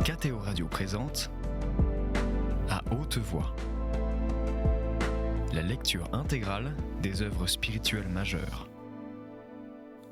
KTO Radio présente À haute voix, la lecture intégrale des œuvres spirituelles majeures.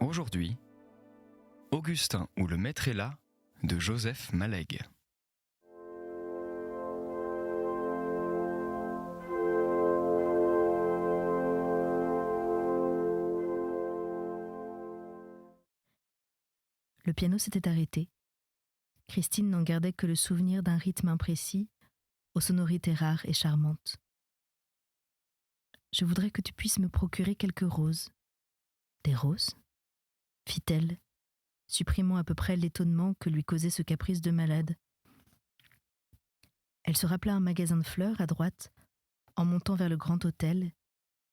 Aujourd'hui, Augustin ou le Maître est là de Joseph Malègue. Le piano s'était arrêté. Christine n'en gardait que le souvenir d'un rythme imprécis, aux sonorités rares et charmantes. « Je voudrais que tu puisses me procurer quelques roses. »« Des roses ?» fit-elle, supprimant à peu près l'étonnement que lui causait ce caprice de malade. Elle se rappela un magasin de fleurs à droite, en montant vers le grand hôtel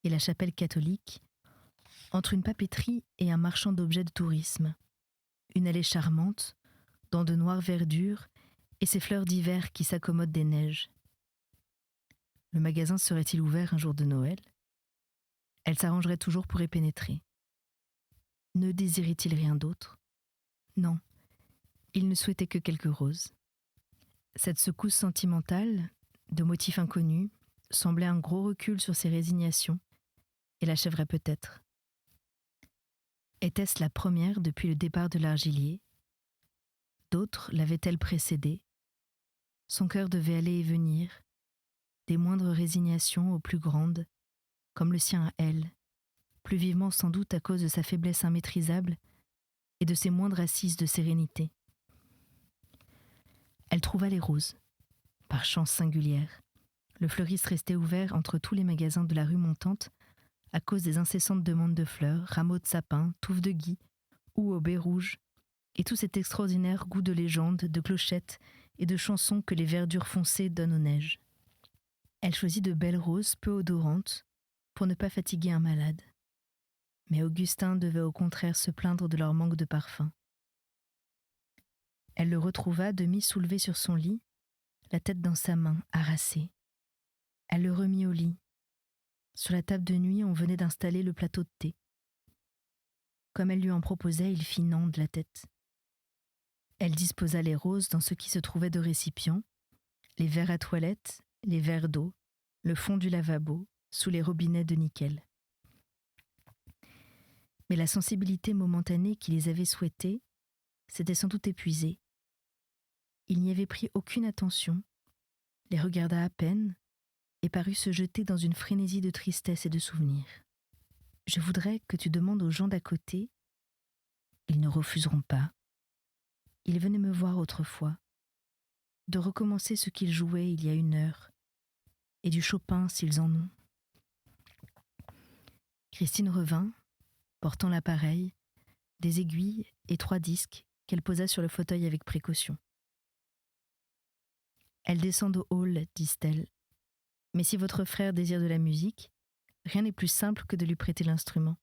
et la chapelle catholique, entre une papeterie et un marchand d'objets de tourisme. Une allée charmante, dans de noires verdures et ces fleurs d'hiver qui s'accommodent des neiges. Le magasin serait-il ouvert un jour de Noël ? Elle s'arrangerait toujours pour y pénétrer. Ne désirait-il rien d'autre ? Non, il ne souhaitait que quelques roses. Cette secousse sentimentale, de motifs inconnus, semblait un gros recul sur ses résignations, et l'achèverait peut-être. Était-ce la première depuis le départ de l'argilier ? D'autres l'avaient-elles précédée ? Son cœur devait aller et venir, des moindres résignations aux plus grandes, comme le sien à elle, plus vivement sans doute à cause de sa faiblesse immaîtrisable et de ses moindres assises de sérénité. Elle trouva les roses, par chance singulière. Le fleuriste restait ouvert entre tous les magasins de la rue montante à cause des incessantes demandes de fleurs, rameaux de sapin, touffes de gui ou aubets rouges, et tout cet extraordinaire goût de légende, de clochettes et de chansons que les verdures foncées donnent aux neiges. Elle choisit de belles roses peu odorantes pour ne pas fatiguer un malade. Mais Augustin devait au contraire se plaindre de leur manque de parfum. Elle le retrouva demi-soulevé sur son lit, la tête dans sa main, harassée. Elle le remit au lit. Sur la table de nuit, on venait d'installer le plateau de thé. Comme elle lui en proposait, il fit non de la tête. Elle disposa les roses dans ce qui se trouvait de récipients, les verres à toilette, les verres d'eau, le fond du lavabo, sous les robinets de nickel. Mais la sensibilité momentanée qui les avait souhaitées s'était sans doute épuisée. Il n'y avait pris aucune attention, les regarda à peine et parut se jeter dans une frénésie de tristesse et de souvenirs. « Je voudrais que tu demandes aux gens d'à côté. Ils ne refuseront pas. Ils venaient me voir autrefois, de recommencer ce qu'ils jouaient il y a 1 heure, et du Chopin s'ils en ont. » Christine revint, portant l'appareil, des aiguilles et 3 disques qu'elle posa sur le fauteuil avec précaution. « Elle descend au hall, dit-elle. Mais si votre frère désire de la musique, rien n'est plus simple que de lui prêter l'instrument. »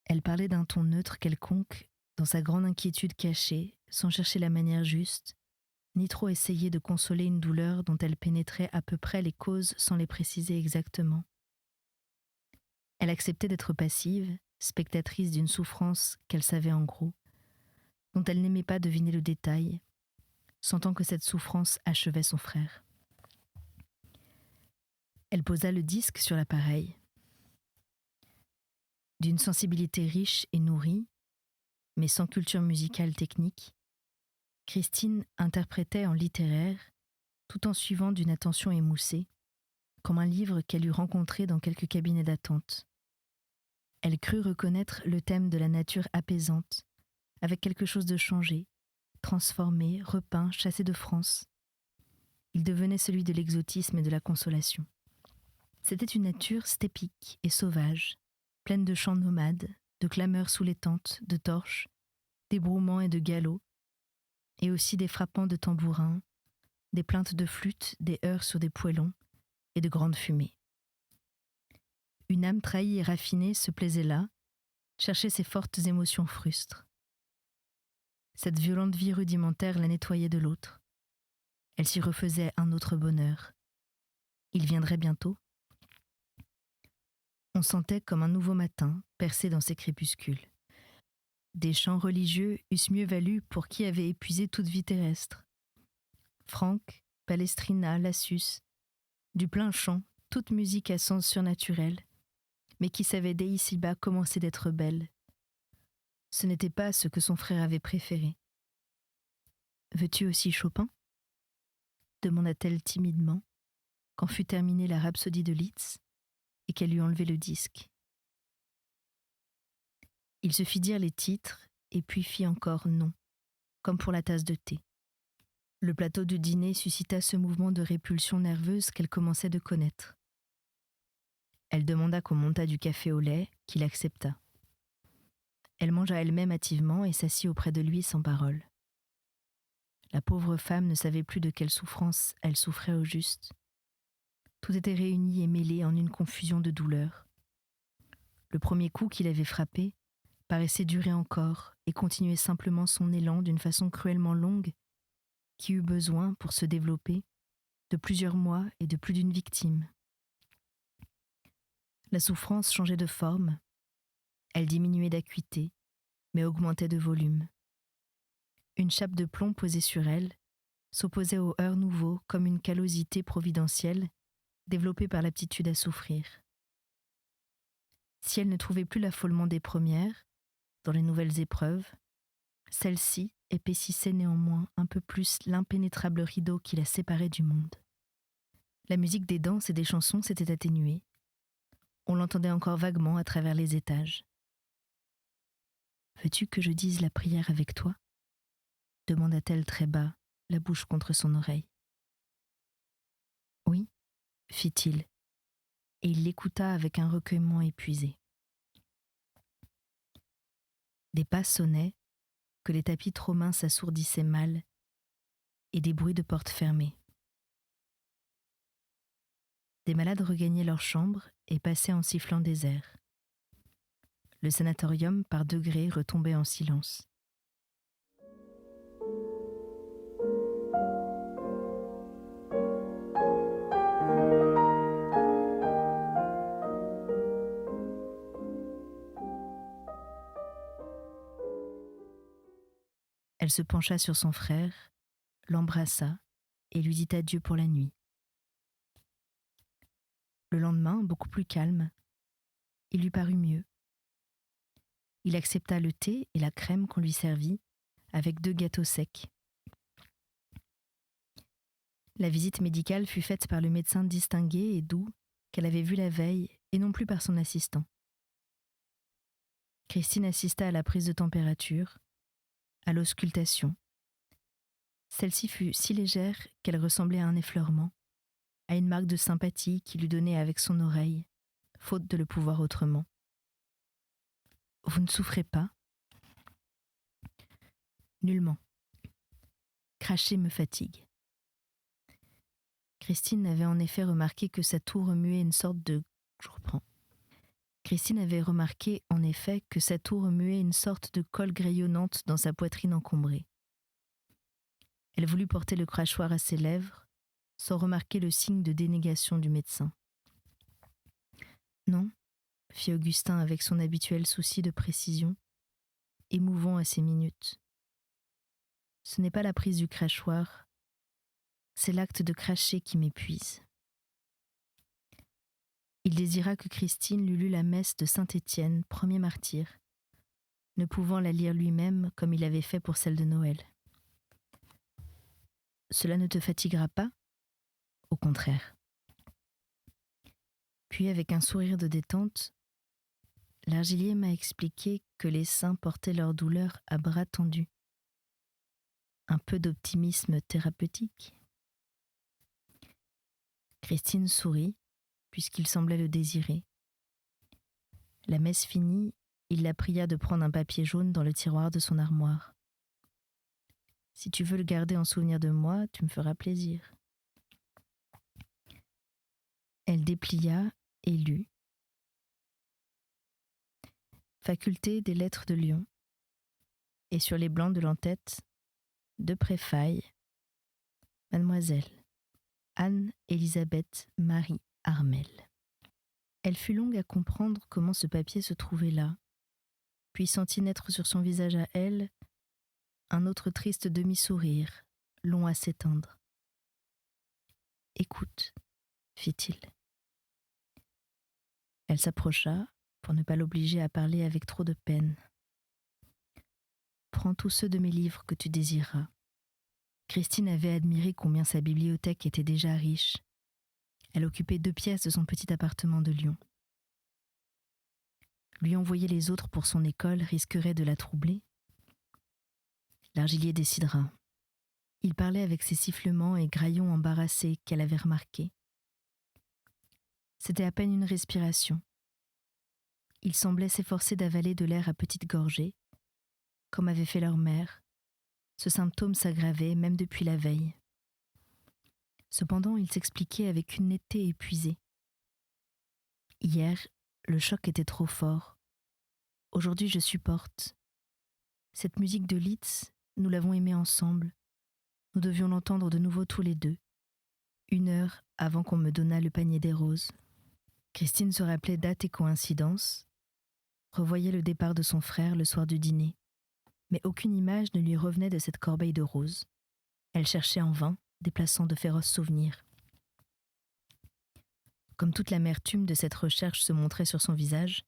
Elle parlait d'un ton neutre quelconque, dans sa grande inquiétude cachée, sans chercher la manière juste, ni trop essayer de consoler une douleur dont elle pénétrait à peu près les causes sans les préciser exactement. Elle acceptait d'être passive, spectatrice d'une souffrance qu'elle savait en gros, dont elle n'aimait pas deviner le détail, sentant que cette souffrance achevait son frère. Elle posa le disque sur l'appareil. D'une sensibilité riche et nourrie, mais sans culture musicale technique, Christine interprétait en littéraire, tout en suivant d'une attention émoussée, comme un livre qu'elle eût rencontré dans quelque cabinet d'attente. Elle crut reconnaître le thème de la nature apaisante, avec quelque chose de changé, transformé, repeint, chassé de France. Il devenait celui de l'exotisme et de la consolation. C'était une nature stépique et sauvage, pleine de chants nomades, de clameurs sous les tentes, de torches, d'ébrouements et de galops, et aussi des frappants de tambourins, des plaintes de flûte, des heurts sur des poêlons et de grandes fumées. Une âme trahie et raffinée se plaisait là, cherchait ses fortes émotions frustres. Cette violente vie rudimentaire la nettoyait de l'autre. Elle s'y refaisait un autre bonheur. Il viendrait bientôt. On sentait comme un nouveau matin percer dans ces crépuscules. Des chants religieux eussent mieux valu pour qui avait épuisé toute vie terrestre. Franck, Palestrina, Lassus, du plein chant, toute musique à sens surnaturel, mais qui savait dès ici-bas commencer d'être belle. Ce n'était pas ce que son frère avait préféré. « Veux-tu aussi Chopin ?» demanda-t-elle timidement, quand fut terminée la rhapsodie de Liszt et qu'elle eut enlevé le disque. Il se fit dire les titres et puis fit encore non, comme pour la tasse de thé. Le plateau du dîner suscita ce mouvement de répulsion nerveuse qu'elle commençait de connaître. Elle demanda qu'on montât du café au lait, qu'il accepta. Elle mangea elle-même hâtivement et s'assit auprès de lui sans parole. La pauvre femme ne savait plus de quelle souffrance elle souffrait au juste. Tout était réuni et mêlé en une confusion de douleurs. Le premier coup qu'il avait frappé paraissait durer encore et continuer simplement son élan d'une façon cruellement longue qui eut besoin, pour se développer, de plusieurs mois et de plus d'une victime. La souffrance changeait de forme, elle diminuait d'acuité, mais augmentait de volume. Une chape de plomb posée sur elle s'opposait au heurt nouveau comme une callosité providentielle développée par l'aptitude à souffrir. Si elle ne trouvait plus l'affolement des premières, dans les nouvelles épreuves, celle-ci épaississait néanmoins un peu plus l'impénétrable rideau qui la séparait du monde. La musique des danses et des chansons s'était atténuée. On l'entendait encore vaguement à travers les étages. « Veux-tu que je dise la prière avec toi ?» demanda-t-elle très bas, la bouche contre son oreille. « Oui, » fit-il, et il l'écouta avec un recueillement épuisé. Des pas sonnaient, que les tapis trop minces assourdissaient mal, et des bruits de portes fermées. Des malades regagnaient leur chambre et passaient en sifflant des airs. Le sanatorium, par degrés, retombait en silence. Elle se pencha sur son frère, l'embrassa et lui dit adieu pour la nuit. Le lendemain, beaucoup plus calme, il lui parut mieux. Il accepta le thé et la crème qu'on lui servit, avec 2 gâteaux secs. La visite médicale fut faite par le médecin distingué et doux qu'elle avait vu la veille, et non plus par son assistant. Christine assista à la prise de température, à l'auscultation. Celle-ci fut si légère qu'elle ressemblait à un effleurement, à une marque de sympathie qu'il lui donnait avec son oreille, faute de le pouvoir autrement. « Vous ne souffrez pas ?»« Nullement. Cracher me fatigue. » Christine avait en effet remarqué que sa toux remuait une sorte de... Christine avait remarqué en effet que sa toux remuait une sorte de colle grayonnante dans sa poitrine encombrée. Elle voulut porter le crachoir à ses lèvres, sans remarquer le signe de dénégation du médecin. « Non, » fit Augustin avec son habituel souci de précision, émouvant à ces minutes. « Ce n'est pas la prise du crachoir, c'est l'acte de cracher qui m'épuise. » Il désira que Christine lui lût la messe de Saint-Étienne, premier martyr, ne pouvant la lire lui-même comme il avait fait pour celle de Noël. « Cela ne te fatiguera pas ? Au contraire. » Puis, avec un sourire de détente, l'argilier m'a expliqué que les saints portaient leur douleur à bras tendus. Un peu d'optimisme thérapeutique. Christine sourit, puisqu'il semblait le désirer. La messe finie, il la pria de prendre un papier jaune dans le tiroir de son armoire. « Si tu veux le garder en souvenir de moi, tu me feras plaisir. » Elle déplia et lut. Faculté des lettres de Lyon. Et sur les blancs de l'entête, 2 préfailles. Mademoiselle Anne-Élisabeth Marie Armel. Elle fut longue à comprendre comment ce papier se trouvait là, puis sentit naître sur son visage à elle un autre triste demi-sourire, long à s'éteindre. « Écoute, fit-il. » Elle s'approcha, pour ne pas l'obliger à parler avec trop de peine. « Prends tous ceux de mes livres que tu désireras. » Christine avait admiré combien sa bibliothèque était déjà riche. Elle occupait 2 pièces de son petit appartement de Lyon. Lui envoyer les autres pour son école risquerait de la troubler. L'argilier décidera. Il parlait avec ses sifflements et graillons embarrassés qu'elle avait remarqués. C'était à peine une respiration. Il semblait s'efforcer d'avaler de l'air à petites gorgées, comme avait fait leur mère. Ce symptôme s'aggravait même depuis la veille. Cependant, il s'expliquait avec une netteté épuisée. Hier, le choc était trop fort. Aujourd'hui, je supporte. Cette musique de Liszt, nous l'avons aimée ensemble. Nous devions l'entendre de nouveau tous les deux, 1 heure avant qu'on me donnât le panier des roses. Christine se rappelait date et coïncidence, revoyait le départ de son frère le soir du dîner, mais aucune image ne lui revenait de cette corbeille de roses. Elle cherchait en vain, déplaçant de féroces souvenirs. Comme toute l'amertume de cette recherche se montrait sur son visage,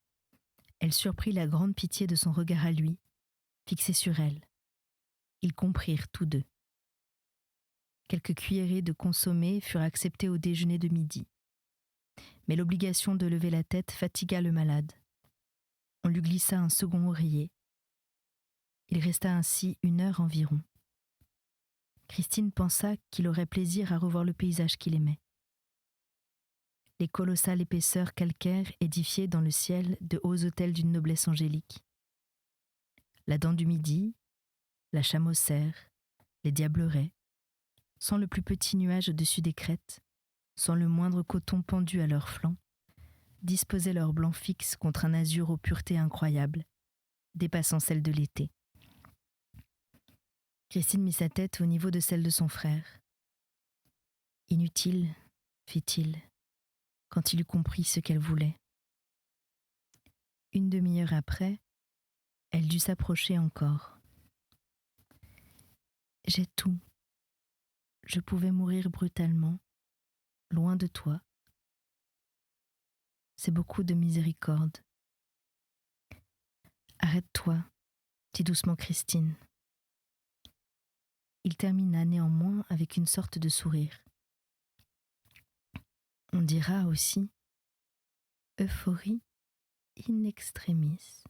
elle surprit la grande pitié de son regard à lui, fixé sur elle. Ils comprirent tous deux. Quelques cuillerées de consommé furent acceptées au déjeuner de midi. Mais l'obligation de lever la tête fatigua le malade. On lui glissa un second oreiller. Il resta ainsi 1 heure environ. Christine pensa qu'il aurait plaisir à revoir le paysage qu'il aimait. Les colossales épaisseurs calcaires édifiées dans le ciel de hauts hôtels d'une noblesse angélique. La dent du Midi, la Chamossère, les Diablerets, sans le plus petit nuage au-dessus des crêtes, sans le moindre coton pendu à leurs flancs, disposaient leurs blancs fixes contre un azur aux puretés incroyables, dépassant celle de l'été. Christine mit sa tête au niveau de celle de son frère. « Inutile, fit-il, quand il eut compris ce qu'elle voulait. » 1 demi-heure après, elle dut s'approcher encore. « J'ai tout. Je pouvais mourir brutalement, loin de toi. C'est beaucoup de miséricorde. »« Arrête-toi, dit doucement Christine. » Il termina néanmoins avec une sorte de sourire. On dira aussi euphorie in extremis.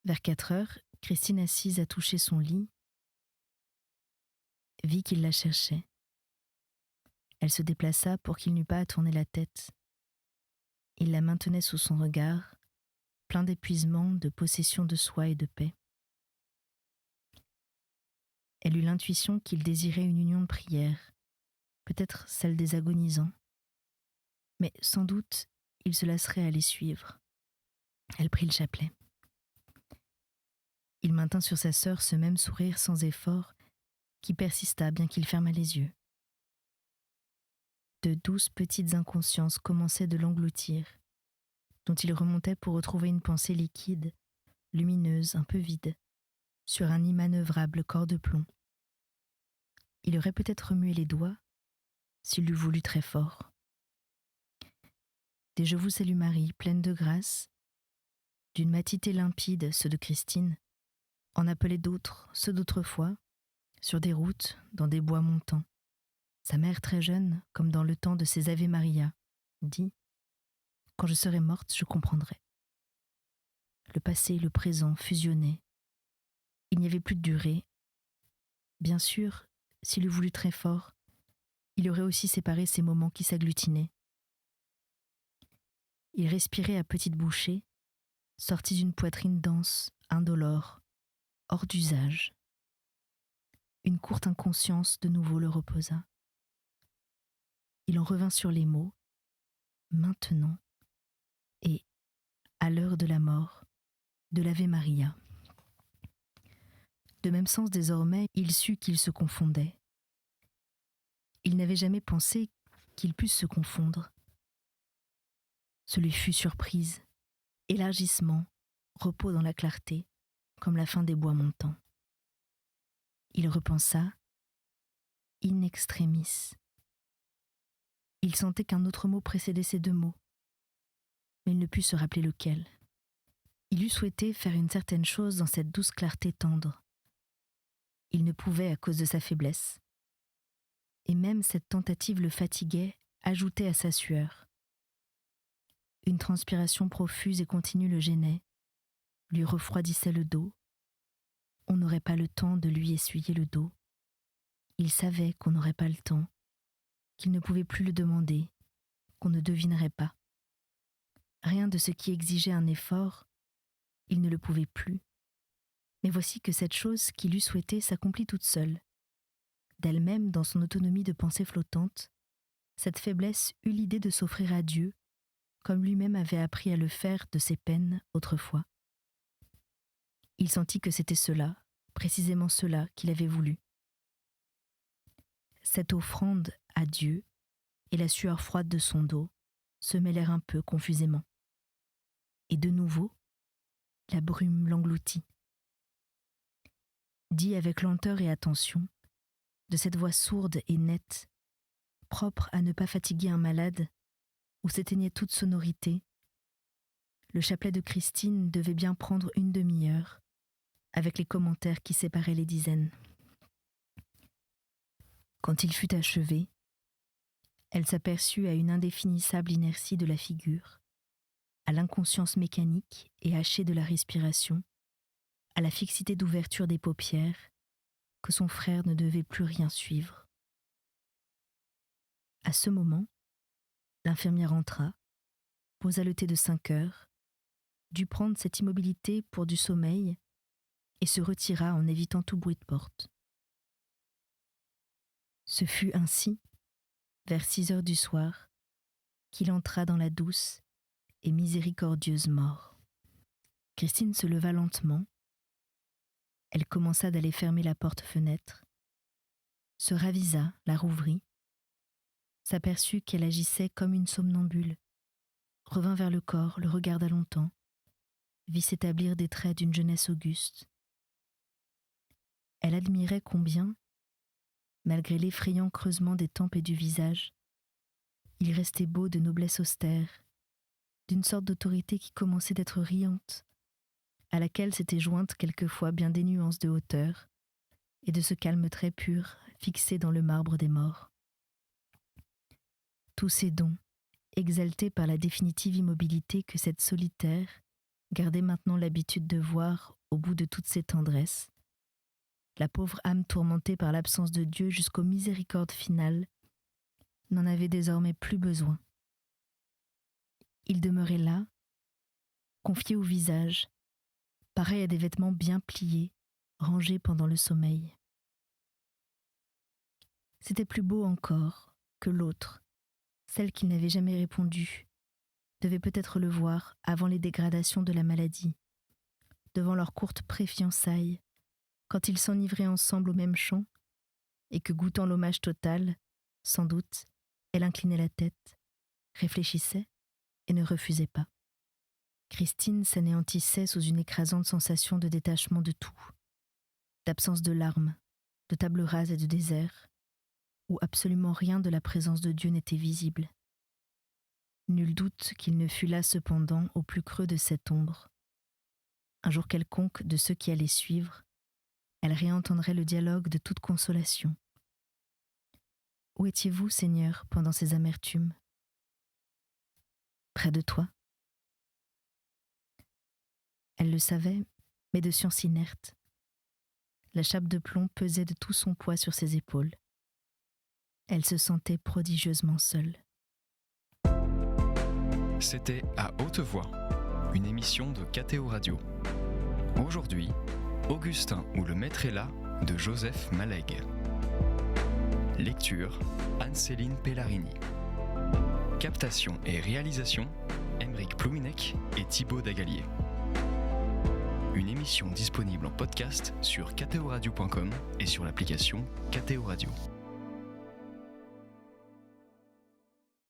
Vers 4 heures, Christine, assise à toucher son lit, vit qu'il la cherchait. Elle se déplaça pour qu'il n'eût pas à tourner la tête. Il la maintenait sous son regard, plein d'épuisement, de possession de soi et de paix. Elle eut l'intuition qu'il désirait une union de prière, peut-être celle des agonisants. Mais sans doute, il se lasserait à les suivre. Elle prit le chapelet. Il maintint sur sa sœur ce même sourire sans effort qui persista bien qu'il fermât les yeux. De douces petites inconsciences commençaient de l'engloutir, dont il remontait pour retrouver une pensée liquide, lumineuse, un peu vide, sur un immanœuvrable corps de plomb. Il aurait peut-être remué les doigts, s'il l'eût voulu très fort. Des « Je vous salue Marie » pleines de grâce, d'une matité limpide, ceux de Christine, en appelaient d'autres, ceux d'autrefois, sur des routes, dans des bois montants. Sa mère très jeune, comme dans le temps de ses Ave Maria, dit « Quand je serai morte, je comprendrai. » Le passé et le présent fusionnaient. Il n'y avait plus de durée. Bien sûr, s'il eût voulu très fort, il aurait aussi séparé ces moments qui s'agglutinaient. Il respirait à petites bouchées, sorti d'une poitrine dense, indolore, hors d'usage. Une courte inconscience de nouveau le reposa. Il en revint sur les mots, maintenant, et, à l'heure de la mort, de l'Ave Maria. De même sens désormais, il sut qu'ils se confondaient. Il n'avait jamais pensé qu'ils pussent se confondre. Ce lui fut surprise, élargissement, repos dans la clarté, comme la fin des bois montants. Il repensa « in extremis ». Il sentait qu'un autre mot précédait ces deux mots, mais il ne put se rappeler lequel. Il eût souhaité faire une certaine chose dans cette douce clarté tendre. Il ne pouvait à cause de sa faiblesse. Et même cette tentative le fatiguait, ajoutait à sa sueur. Une transpiration profuse et continue le gênait, lui refroidissait le dos. On n'aurait pas le temps de lui essuyer le dos. Il savait qu'on n'aurait pas le temps, qu'il ne pouvait plus le demander, qu'on ne devinerait pas. Rien de ce qui exigeait un effort, il ne le pouvait plus. Mais voici que cette chose qu'il eût souhaitée s'accomplit toute seule. D'elle-même, dans son autonomie de pensée flottante, cette faiblesse eut l'idée de s'offrir à Dieu, comme lui-même avait appris à le faire de ses peines autrefois. Il sentit que c'était cela, précisément cela qu'il avait voulu. Cette offrande à Dieu et la sueur froide de son dos se mêlèrent un peu confusément. Et de nouveau, la brume l'engloutit. Dit avec lenteur et attention, de cette voix sourde et nette, propre à ne pas fatiguer un malade, où s'éteignait toute sonorité, le chapelet de Christine devait bien prendre une demi-heure, avec les commentaires qui séparaient les dizaines. Quand il fut achevé, elle s'aperçut à une indéfinissable inertie de la figure, à l'inconscience mécanique et hachée de la respiration, à la fixité d'ouverture des paupières, que son frère ne devait plus rien suivre. À ce moment, l'infirmière entra, posa le thé de 5 heures, dut prendre cette immobilité pour du sommeil et se retira en évitant tout bruit de porte. Ce fut ainsi, vers 6 heures du soir, qu'il entra dans la douce et miséricordieuse mort. Christine se leva lentement. Elle commença d'aller fermer la porte-fenêtre, se ravisa, la rouvrit, s'aperçut qu'elle agissait comme une somnambule, revint vers le corps, le regarda longtemps, vit s'établir des traits d'une jeunesse auguste. Elle admirait combien, malgré l'effrayant creusement des tempes et du visage, il restait beau de noblesse austère, d'une sorte d'autorité qui commençait d'être riante, à laquelle s'étaient jointes quelquefois bien des nuances de hauteur, et de ce calme très pur, fixé dans le marbre des morts. Tous ces dons, exaltés par la définitive immobilité que cette solitaire gardait maintenant l'habitude de voir au bout de toutes ses tendresses, la pauvre âme tourmentée par l'absence de Dieu jusqu'aux miséricordes finales, n'en avait désormais plus besoin. Il demeurait là, confié au visage, pareil à des vêtements bien pliés, rangés pendant le sommeil. C'était plus beau encore que l'autre, celle qu'il n'avait jamais répondu, devait peut-être le voir avant les dégradations de la maladie, devant leur courte pré-fiançailles, quand ils s'enivraient ensemble au même champ, et que goûtant l'hommage total, sans doute, elle inclinait la tête, réfléchissait et ne refusait pas. Christine s'anéantissait sous une écrasante sensation de détachement de tout, d'absence de larmes, de table rase et de désert, où absolument rien de la présence de Dieu n'était visible. Nul doute qu'il ne fût là cependant au plus creux de cette ombre. Un jour quelconque de ceux qui allaient suivre, elle réentendrait le dialogue de toute consolation. Où étiez-vous, Seigneur, pendant ces amertumes ? Près de toi. Elle le savait, mais de science inerte. La chape de plomb pesait de tout son poids sur ses épaules. Elle se sentait prodigieusement seule. C'était À haute voix, une émission de KTO Radio. Aujourd'hui, Augustin ou le maître est là de Joseph Malegue. Lecture, Anne-Céline Pellarini. Captation et réalisation, Aymeric Plouminec et Thibaut Dagalier. Une émission disponible en podcast sur ktoradio.com et sur l'application KTO Radio.